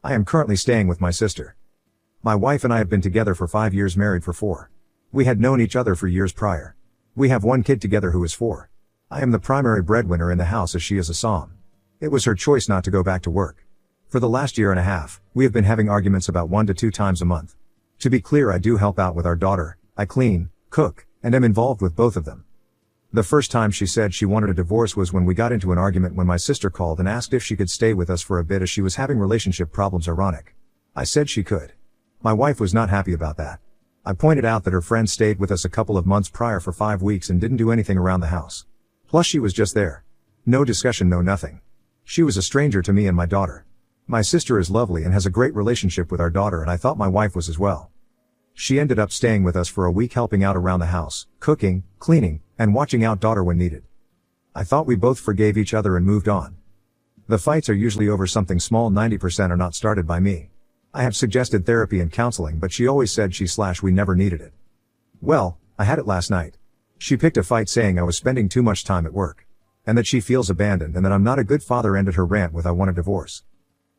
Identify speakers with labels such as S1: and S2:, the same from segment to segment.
S1: I am currently staying with my sister. My wife and I have been together for 5 years, married for 4. We had known each other for years prior. We have 1 kid together who is 4. I am the primary breadwinner in the house as she is a SOM. It was her choice not to go back to work. For the last year and a half, we have been having arguments about 1 to 2 times a month. To be clear, I do help out with our daughter. I clean, cook, and am involved with both of them. The first time she said she wanted a divorce was when we got into an argument when my sister called and asked if she could stay with us for a bit as she was having relationship problems. Ironic. I said she could. My wife was not happy about that. I pointed out that her friend stayed with us a couple of months prior for 5 weeks and didn't do anything around the house. Plus she was just there. No discussion, no nothing. She was a stranger to me and my daughter. My sister is lovely and has a great relationship with our daughter, and I thought my wife was as well. She ended up staying with us for a week, helping out around the house, cooking, cleaning, and watching out daughter when needed. I thought we both forgave each other and moved on. The fights are usually over something small. 90% are not started by me. I have suggested therapy and counseling, but she always said we never needed it. Well, I had it last night. She picked a fight saying I was spending too much time at work, and that she feels abandoned and that I'm not a good father. Ended her rant with I want a divorce.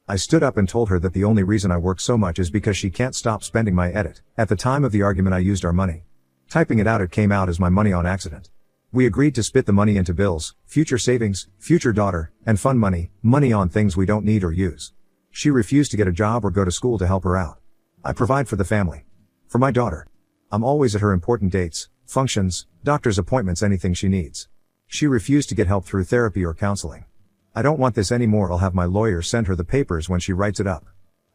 S1: I stood up and told her that the only reason I work so much is because she can't stop spending my edit. At the time of the argument I used our money. Typing it out, it came out as my money on accident. We agreed to split the money into bills, future savings, future daughter, and fun money, money on things we don't need or use. She refused to get a job or go to school to help her out. I provide for the family. For my daughter. I'm always at her important dates, functions, doctor's appointments, anything she needs. She refused to get help through therapy or counseling. I don't want this anymore. I'll have my lawyer send her the papers when she writes it up.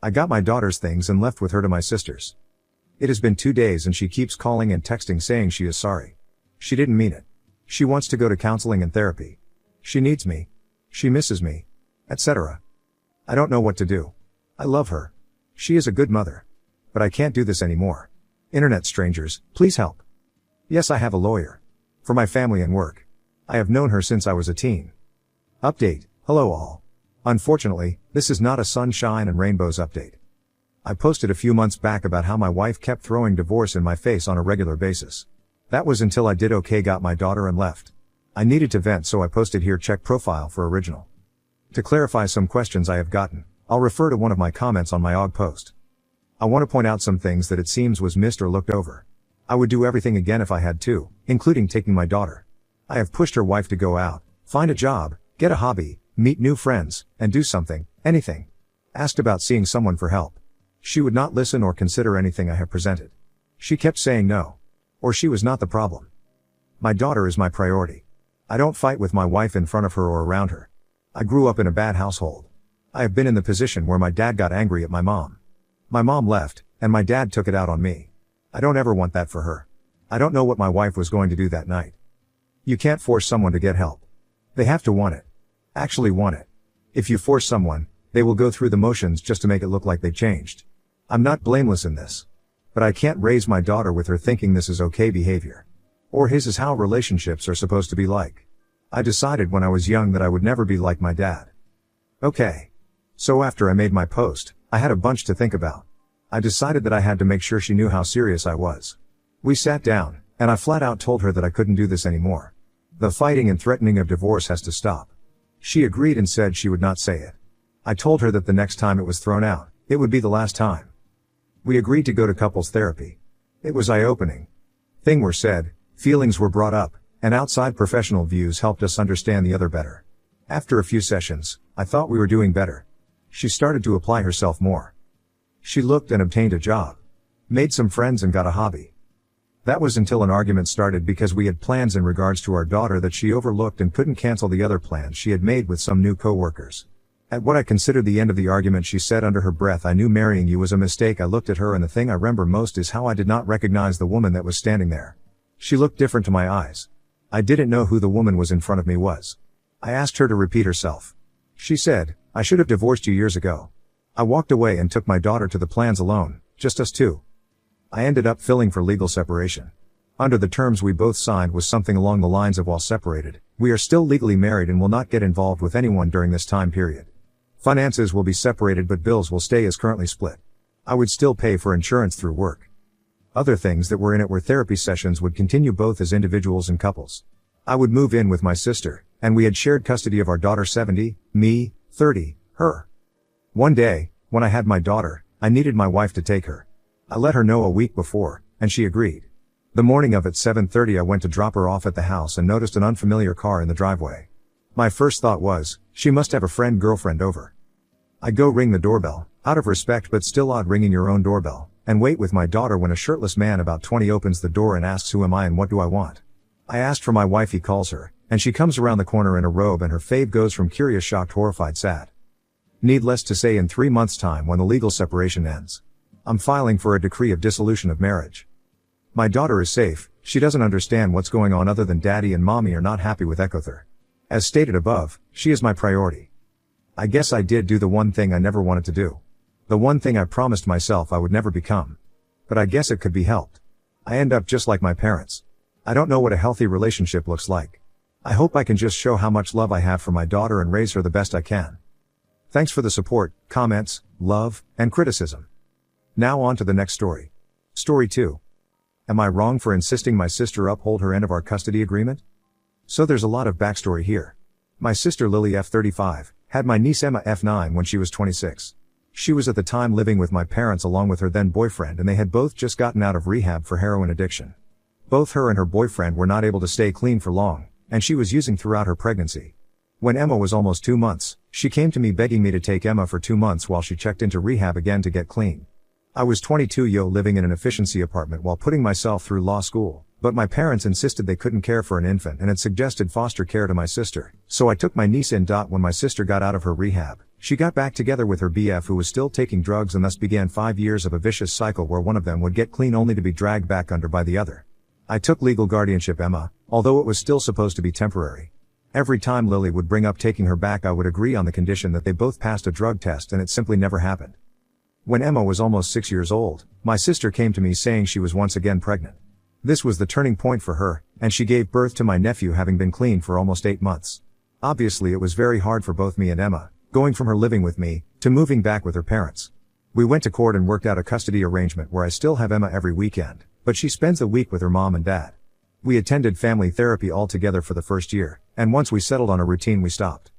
S1: I got my daughter's things and left with her to my sister's. It has been 2 days and she keeps calling and texting saying she is sorry. She didn't mean it. She wants to go to counseling and therapy. She needs me. She misses me. Etc. I don't know what to do. I love her. She is a good mother. But I can't do this anymore. Internet strangers, please help. Yes, I have a lawyer. For my family and work. I have known her since I was a teen. Update. Hello all. Unfortunately, this is not a sunshine and rainbows update. I posted a few months back about how my wife kept throwing divorce in my face on a regular basis. That was until I did okay, got my daughter and left. I needed to vent, so I posted here, check profile for original. To clarify some questions I have gotten, I'll refer to one of my comments on my OG post. I want to point out some things that it seems was missed or looked over. I would do everything again if I had to, including taking my daughter. I have pushed her wife to go out, find a job, get a hobby, meet new friends, and do something, anything. Asked about seeing someone for help. She would not listen or consider anything I have presented. She kept saying no. Or she was not the problem. My daughter is my priority. I don't fight with my wife in front of her or around her. I grew up in a bad household. I have been in the position where my dad got angry at my mom. My mom left, and my dad took it out on me. I don't ever want that for her. I don't know what my wife was going to do that night. You can't force someone to get help. They have to want it. Actually want it. If you force someone, they will go through the motions just to make it look like they changed. I'm not blameless in this. But I can't raise my daughter with her thinking this is okay behavior. Or his is how relationships are supposed to be like. I decided when I was young that I would never be like my dad. Okay. So after I made my post, I had a bunch to think about. I decided that I had to make sure she knew how serious I was. We sat down, and I flat out told her that I couldn't do this anymore. The fighting and threatening of divorce has to stop. She agreed and said she would not say it. I told her that the next time it was thrown out, it would be the last time. We agreed to go to couples therapy. It was eye-opening. Things were said, feelings were brought up, and outside professional views helped us understand the other better. After a few sessions, I thought we were doing better. She started to apply herself more. She looked and obtained a job. Made some friends and got a hobby. That was until an argument started because we had plans in regards to our daughter that she overlooked and couldn't cancel the other plans she had made with some new co-workers. At what I considered the end of the argument, she said under her breath, "I knew marrying you was a mistake." I looked at her, and the thing I remember most is how I did not recognize the woman that was standing there. She looked different to my eyes. I didn't know who the woman was in front of me was. I asked her to repeat herself. She said, "I should have divorced you years ago." I walked away and took my daughter to the plans alone, just us two. I ended up filing for legal separation. Under the terms we both signed was something along the lines of, while separated, we are still legally married and will not get involved with anyone during this time period. Finances will be separated, but bills will stay as currently split. I would still pay for insurance through work. Other things that were in it were therapy sessions would continue both as individuals and couples. I would move in with my sister, and we had shared custody of our daughter 70, me, 30, her. One day, When I had my daughter, I needed my wife to take her. I let her know a week before, and she agreed. The morning of at 7:30 I went to drop her off at the house and noticed an unfamiliar car in the driveway. My first thought was, she must have a girlfriend over. I go ring the doorbell, out of respect but still odd ringing your own doorbell, and wait with my daughter when a shirtless man about 20 opens the door and asks who am I and what do I want. I asked for my wife, he calls her, and she comes around the corner in a robe and her fave goes from curious, shocked, horrified, sad. Needless to say, in 3 months' time when the legal separation ends, I'm filing for a decree of dissolution of marriage. My daughter is safe, she doesn't understand what's going on other than daddy and mommy are not happy with Ecother. As stated above, she is my priority. I guess I did do the one thing I never wanted to do. The one thing I promised myself I would never become. But I guess it could be helped. I end up just like my parents. I don't know what a healthy relationship looks like. I hope I can just show how much love I have for my daughter and raise her the best I can. Thanks for the support, comments, love, and criticism. Now on to the next story. Story 2. Am I wrong for insisting my sister uphold her end of our custody agreement? So there's a lot of backstory here. My sister Lily F35, had my niece Emma F9 when she was 26. She was at the time living with my parents along with her then boyfriend and they had both just gotten out of rehab for heroin addiction. Both her and her boyfriend were not able to stay clean for long, and she was using throughout her pregnancy. When Emma was almost 2 months, she came to me begging me to take Emma for 2 months while she checked into rehab again to get clean. I was 22 living in an efficiency apartment while putting myself through law school, but my parents insisted they couldn't care for an infant and had suggested foster care to my sister, so I took my niece in. When my sister got out of her rehab, she got back together with her BF who was still taking drugs and thus began 5 years of a vicious cycle where one of them would get clean only to be dragged back under by the other. I took legal guardianship Emma, although it was still supposed to be temporary. Every time Lily would bring up taking her back I would agree on the condition that they both passed a drug test and it simply never happened. When Emma was almost 6 years old, my sister came to me saying she was once again pregnant. This was the turning point for her, and she gave birth to my nephew having been clean for almost 8 months. Obviously it was very hard for both me and Emma, going from her living with me, to moving back with her parents. We went to court and worked out a custody arrangement where I still have Emma every weekend, but she spends the week with her mom and dad. We attended family therapy all together for the first year, and once we settled on a routine we stopped.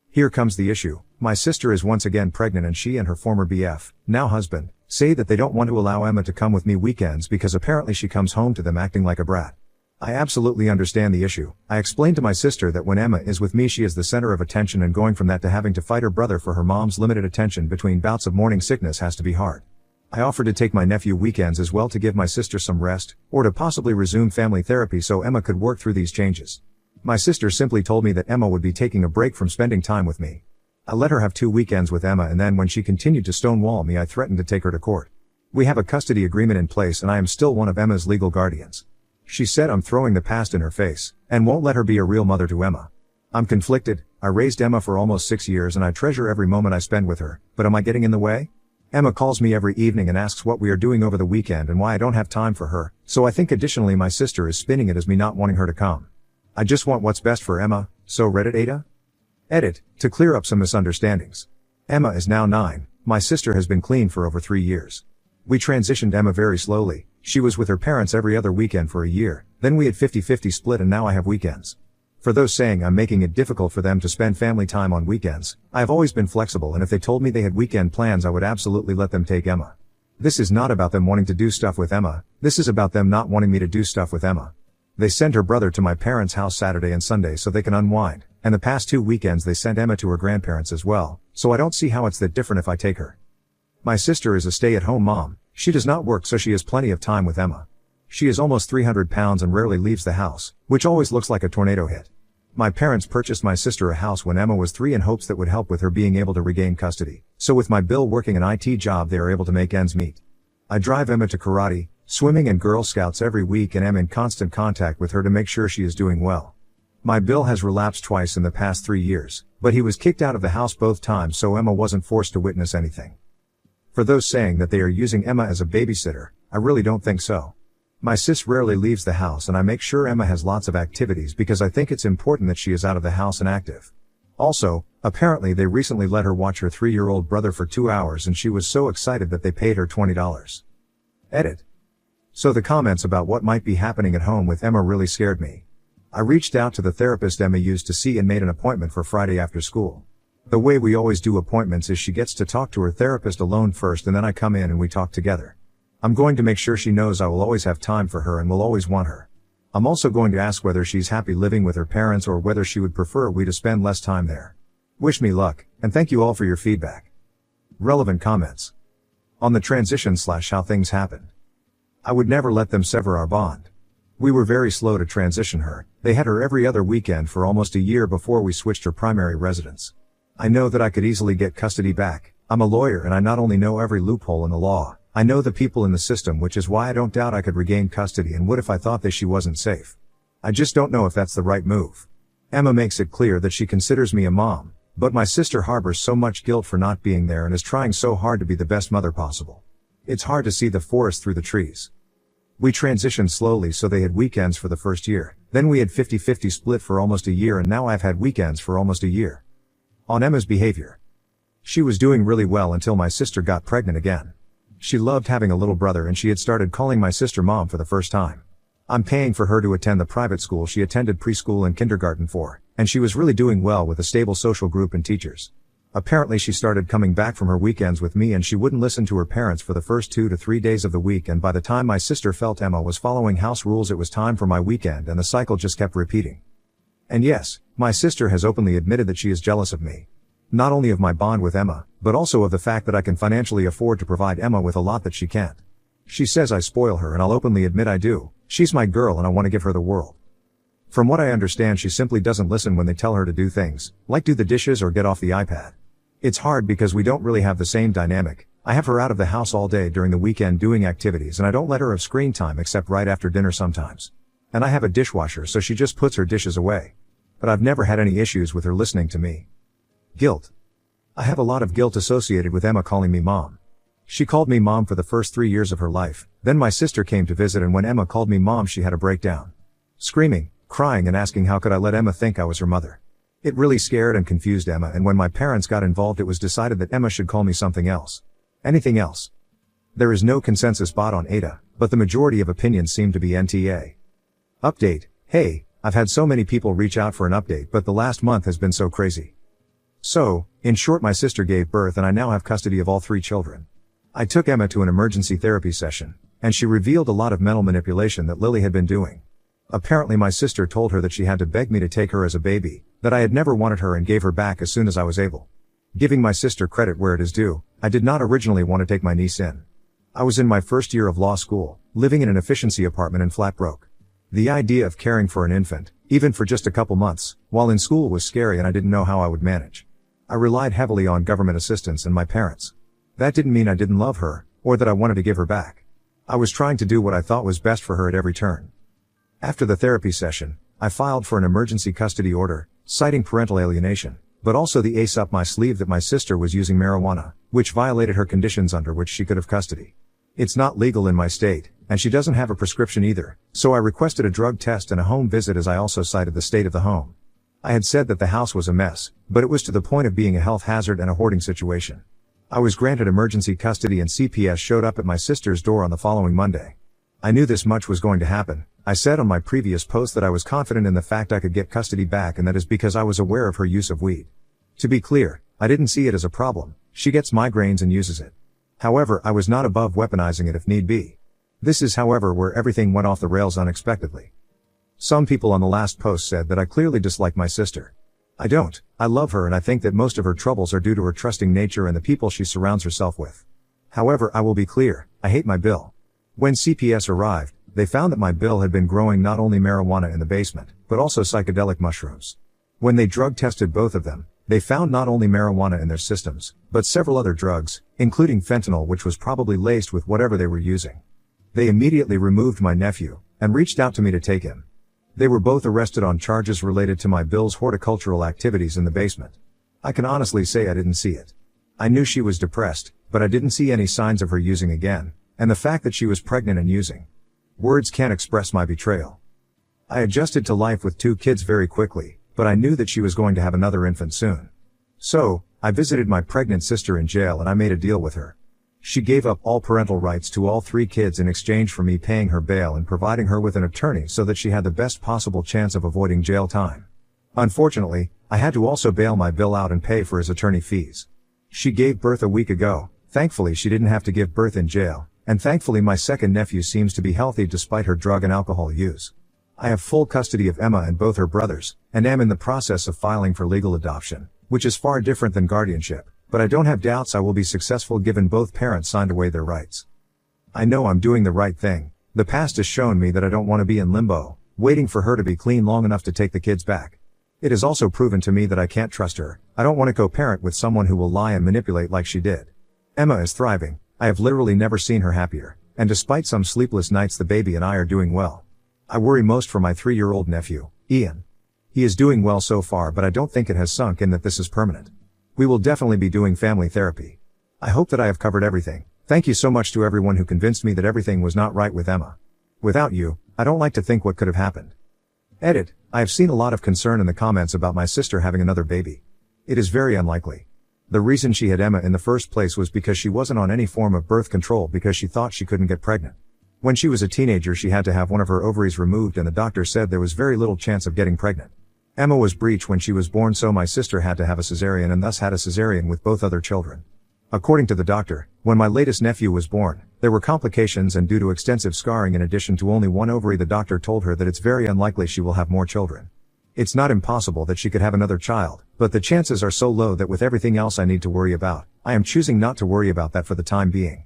S1: Here comes the issue. My sister is once again pregnant and she and her former BF, now husband, say that they don't want to allow Emma to come with me weekends because apparently she comes home to them acting like a brat. I absolutely understand the issue. I explained to my sister that when Emma is with me she is the center of attention and going from that to having to fight her brother for her mom's limited attention between bouts of morning sickness has to be hard. I offered to take my nephew weekends as well to give my sister some rest, or to possibly resume family therapy so Emma could work through these changes. My sister simply told me that Emma would be taking a break from spending time with me. I let her have 2 weekends with Emma and then when she continued to stonewall me I threatened to take her to court. We have a custody agreement in place and I am still one of Emma's legal guardians. She said I'm throwing the past in her face, and won't let her be a real mother to Emma. I'm conflicted. I raised Emma for almost 6 years and I treasure every moment I spend with her, but am I getting in the way? Emma calls me every evening and asks what we are doing over the weekend and why I don't have time for her, so I think additionally my sister is spinning it as me not wanting her to come. I just want what's best for Emma, so Reddit Ada? Edit, to clear up some misunderstandings. Emma is now 9, my sister has been clean for over 3 years. We transitioned Emma very slowly, she was with her parents every other weekend for a year, then we had 50-50 split and now I have weekends. For those saying I'm making it difficult for them to spend family time on weekends, I have always been flexible and if they told me they had weekend plans I would absolutely let them take Emma. This is not about them wanting to do stuff with Emma, this is about them not wanting me to do stuff with Emma. They send her brother to my parents' house Saturday and Sunday so they can unwind, and the past 2 weekends they sent Emma to her grandparents as well, so I don't see how it's that different if I take her. My sister is a stay-at-home mom, she does not work so she has plenty of time with Emma. She is almost 300 pounds and rarely leaves the house, which always looks like a tornado hit. My parents purchased my sister a house when Emma was 3 in hopes that would help with her being able to regain custody, so with my Bill working an IT job they are able to make ends meet. I drive Emma to karate, swimming and Girl Scouts every week and am in constant contact with her to make sure she is doing well. My Bill has relapsed twice in the past 3 years, but he was kicked out of the house both times so Emma wasn't forced to witness anything. For those saying that they are using Emma as a babysitter, I really don't think so. My sis rarely leaves the house and I make sure Emma has lots of activities because I think it's important that she is out of the house and active. Also, apparently they recently let her watch her 3-year-old brother for 2 hours and she was so excited that they paid her $20. Edit. So the comments about what might be happening at home with Emma really scared me. I reached out to the therapist Emma used to see and made an appointment for Friday after school. The way we always do appointments is she gets to talk to her therapist alone first and then I come in and we talk together. I'm going to make sure she knows I will always have time for her and will always want her. I'm also going to ask whether she's happy living with her parents or whether she would prefer we to spend less time there. Wish me luck, and thank you all for your feedback. Relevant comments. On the transition/how things happened. I would never let them sever our bond. We were very slow to transition her. They had her every other weekend for almost a year before we switched her primary residence. I know that I could easily get custody back. I'm a lawyer and I not only know every loophole in the law, I know the people in the system, which is why I don't doubt I could regain custody and would if I thought that she wasn't safe. I just don't know if that's the right move. Emma makes it clear that she considers me a mom, but my sister harbors so much guilt for not being there and is trying so hard to be the best mother possible. It's hard to see the forest through the trees. We transitioned slowly, so they had weekends for the first year, then we had 50-50 split for almost a year, and now I've had weekends for almost a year. On Emma's behavior. She was doing really well until my sister got pregnant again. She loved having a little brother and she had started calling my sister mom for the first time. I'm paying for her to attend the private school she attended preschool and kindergarten for, and she was really doing well with a stable social group and teachers. Apparently she started coming back from her weekends with me and she wouldn't listen to her parents for the first 2 to 3 days of the week, and by the time my sister felt Emma was following house rules it was time for my weekend, and the cycle just kept repeating. And yes, my sister has openly admitted that she is jealous of me. Not only of my bond with Emma, but also of the fact that I can financially afford to provide Emma with a lot that she can't. She says I spoil her and I'll openly admit I do. She's my girl and I want to give her the world. From what I understand, she simply doesn't listen when they tell her to do things, like do the dishes or get off the iPad. It's hard because we don't really have the same dynamic. I have her out of the house all day during the weekend doing activities and I don't let her have screen time except right after dinner sometimes. And I have a dishwasher, so she just puts her dishes away. But I've never had any issues with her listening to me. Guilt. I have a lot of guilt associated with Emma calling me mom. She called me mom for the first 3 years of her life, then my sister came to visit and when Emma called me mom she had a breakdown. Screaming, crying and asking how could I let Emma think I was her mother. It really scared and confused Emma, and when my parents got involved it was decided that Emma should call me something else. Anything else. There is no consensus bot on Ada, but the majority of opinions seem to be NTA. Update. Hey, I've had so many people reach out for an update, but the last month has been so crazy. So, in short, my sister gave birth and I now have custody of all 3 children. I took Emma to an emergency therapy session, and she revealed a lot of mental manipulation that Lily had been doing. Apparently my sister told her that she had to beg me to take her as a baby, that I had never wanted her and gave her back as soon as I was able. Giving my sister credit where it is due, I did not originally want to take my niece in. I was in my first year of law school, living in an efficiency apartment and flat broke. The idea of caring for an infant, even for just a couple months, while in school was scary and I didn't know how I would manage. I relied heavily on government assistance and my parents. That didn't mean I didn't love her, or that I wanted to give her back. I was trying to do what I thought was best for her at every turn. After the therapy session, I filed for an emergency custody order, citing parental alienation, but also the ace up my sleeve that my sister was using marijuana, which violated her conditions under which she could have custody. It's not legal in my state, and she doesn't have a prescription either, so I requested a drug test and a home visit, as I also cited the state of the home. I had said that the house was a mess, but it was to the point of being a health hazard and a hoarding situation. I was granted emergency custody and CPS showed up at my sister's door on the following Monday. I knew this much was going to happen. I said on my previous post that I was confident in the fact I could get custody back, and that is because I was aware of her use of weed. To be clear, I didn't see it as a problem. She gets migraines and uses it. However, I was not above weaponizing it if need be. This is, however, where everything went off the rails unexpectedly. Some people on the last post said that I clearly dislike my sister. I don't. I love her and I think that most of her troubles are due to her trusting nature and the people she surrounds herself with. However, I will be clear, I hate my bill. When CPS arrived, they found that my bill had been growing not only marijuana in the basement, but also psychedelic mushrooms. When they drug tested both of them, they found not only marijuana in their systems, but several other drugs, including fentanyl, which was probably laced with whatever they were using. They immediately removed my nephew, and reached out to me to take him. They were both arrested on charges related to my bill's horticultural activities in the basement. I can honestly say I didn't see it. I knew she was depressed, but I didn't see any signs of her using again, and the fact that she was pregnant and using. Words can't express my betrayal. I adjusted to life with 2 kids very quickly, but I knew that she was going to have another infant soon. So, I visited my pregnant sister in jail and I made a deal with her. She gave up all parental rights to all 3 kids in exchange for me paying her bail and providing her with an attorney so that she had the best possible chance of avoiding jail time. Unfortunately, I had to also bail my bill out and pay for his attorney fees. She gave birth a week ago. Thankfully she didn't have to give birth in jail, and thankfully my second nephew seems to be healthy despite her drug and alcohol use. I have full custody of Emma and both her brothers, and am in the process of filing for legal adoption, which is far different than guardianship, but I don't have doubts I will be successful given both parents signed away their rights. I know I'm doing the right thing. The past has shown me that I don't want to be in limbo, waiting for her to be clean long enough to take the kids back. It has also proven to me that I can't trust her. I don't want to co-parent with someone who will lie and manipulate like she did. Emma is thriving. I have literally never seen her happier, and despite some sleepless nights the baby and I are doing well. I worry most for my 3-year-old nephew, Ian. He is doing well so far, but I don't think it has sunk in that this is permanent. We will definitely be doing family therapy. I hope that I have covered everything. Thank you so much to everyone who convinced me that everything was not right with Emma. Without you, I don't like to think what could have happened. Edit. I have seen a lot of concern in the comments about my sister having another baby. It is very unlikely. The reason she had Emma in the first place was because she wasn't on any form of birth control because she thought she couldn't get pregnant. When she was a teenager she had to have one of her ovaries removed and the doctor said there was very little chance of getting pregnant. Emma was breech when she was born, so my sister had to have a cesarean and thus had a cesarean with both other children. According to the doctor, when my latest nephew was born, there were complications and due to extensive scarring in addition to only one ovary the doctor told her that it's very unlikely she will have more children. It's not impossible that she could have another child, but the chances are so low that with everything else I need to worry about, I am choosing not to worry about that for the time being.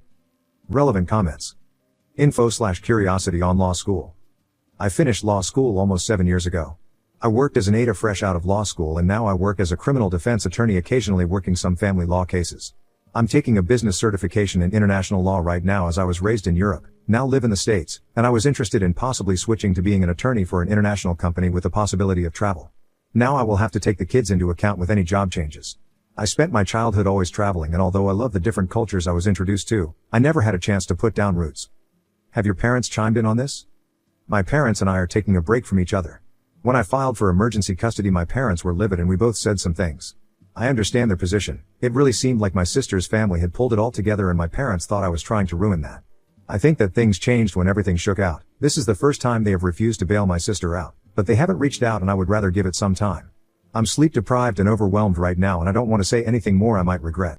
S1: Relevant comments. Info/curiosity on law school. I finished law school almost 7 years ago. I worked as an ADA fresh out of law school and now I work as a criminal defense attorney, occasionally working some family law cases. I'm taking a business certification in international law right now as I was raised in Europe, now live in the States, and I was interested in possibly switching to being an attorney for an international company with the possibility of travel. Now I will have to take the kids into account with any job changes. I spent my childhood always traveling, and although I love the different cultures I was introduced to, I never had a chance to put down roots. Have your parents chimed in on this? My parents and I are taking a break from each other. When I filed for emergency custody my parents were livid and we both said some things. I understand their position. It really seemed like my sister's family had pulled it all together and my parents thought I was trying to ruin that. I think that things changed when everything shook out. This is the first time they have refused to bail my sister out, but they haven't reached out and I would rather give it some time. I'm sleep deprived and overwhelmed right now and I don't want to say anything more I might regret.